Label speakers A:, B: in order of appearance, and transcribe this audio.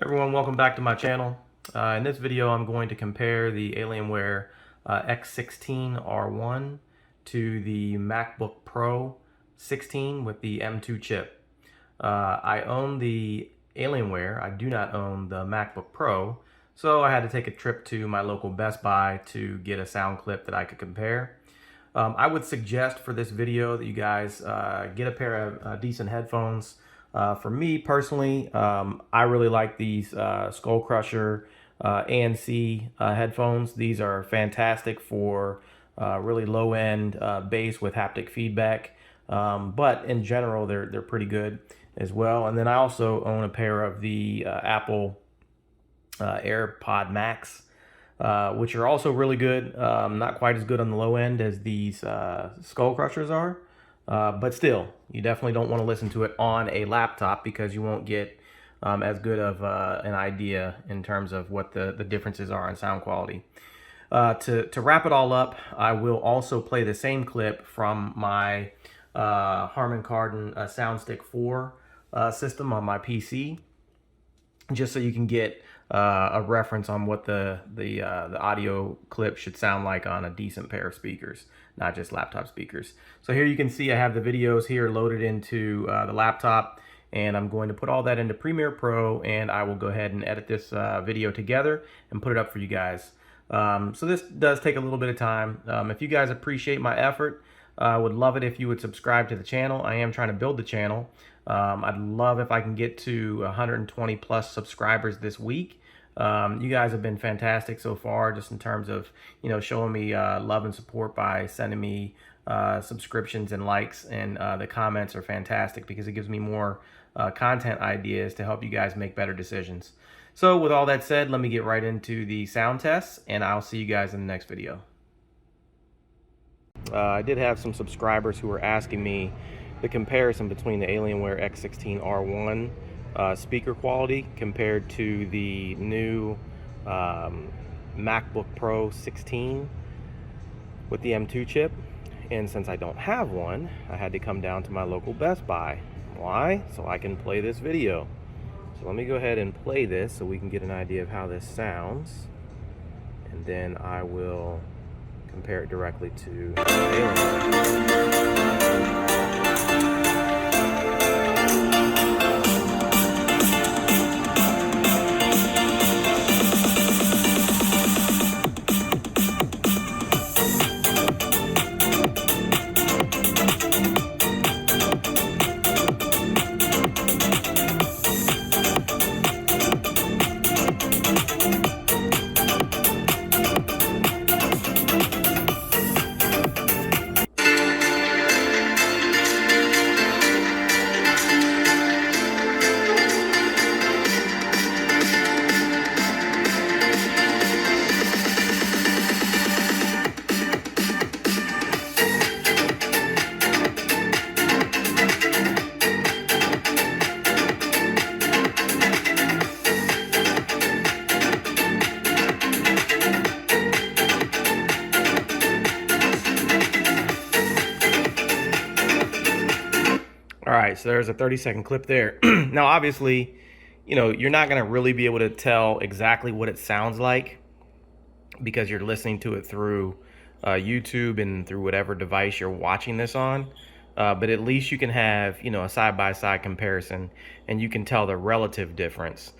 A: Everyone, welcome back to my channel. In this video, I'm going to compare the Alienware x16 R1 to the MacBook Pro 16 with the M2 chip. I own the Alienware. I do not own the MacBook Pro, so I had to take a trip to my local Best Buy to get a sound clip that I could compare. I would suggest for this video that you guys get a pair of decent headphones. For me personally, I really like these Skull Crusher ANC headphones. These are fantastic for really low-end bass with haptic feedback. But in general, they're pretty good as well. And then I also own a pair of the Apple AirPod Max, which are also really good. Not quite as good on the low end as these Skull Crushers are. But still, you definitely don't want to listen to it on a laptop because you won't get as good of an idea in terms of what the differences are in sound quality. To wrap it all up, I will also play the same clip from my Harmon Kardon Soundstick 4 system on my PC, just so you can get a reference on what the audio clip should sound like on a decent pair of speakers, not just laptop speakers. So here you can see I have the videos here loaded into the laptop, and I'm going to put all that into Premiere Pro, and I will go ahead and edit this video together and put it up for you guys. So this does take a little bit of time. If you guys appreciate my effort, I would love it if you would subscribe to the channel. I am trying to build the channel. I'd love if I can get to 120 plus subscribers this week. You guys have been fantastic so far, just in terms of, showing me love and support by sending me subscriptions and likes, and the comments are fantastic because it gives me more content ideas to help you guys make better decisions. So with all that said, let me get right into the sound tests, and I'll see you guys in the next video. I did have some subscribers who were asking me the comparison between the Alienware x16 R1 speaker quality compared to the new MacBook Pro 16 with the M2 chip. And since I don't have one, I had to come down to my local Best Buy. Why? So I can play this video. So let me go ahead and play this so we can get an idea of how this sounds, and then I will compare it directly to Alienware. All right, so there's a 30-second clip there. Now, obviously, you're not going to really be able to tell exactly what it sounds like because you're listening to it through YouTube and through whatever device you're watching this on. But at least you can have, a side-by-side comparison, and you can tell the relative difference.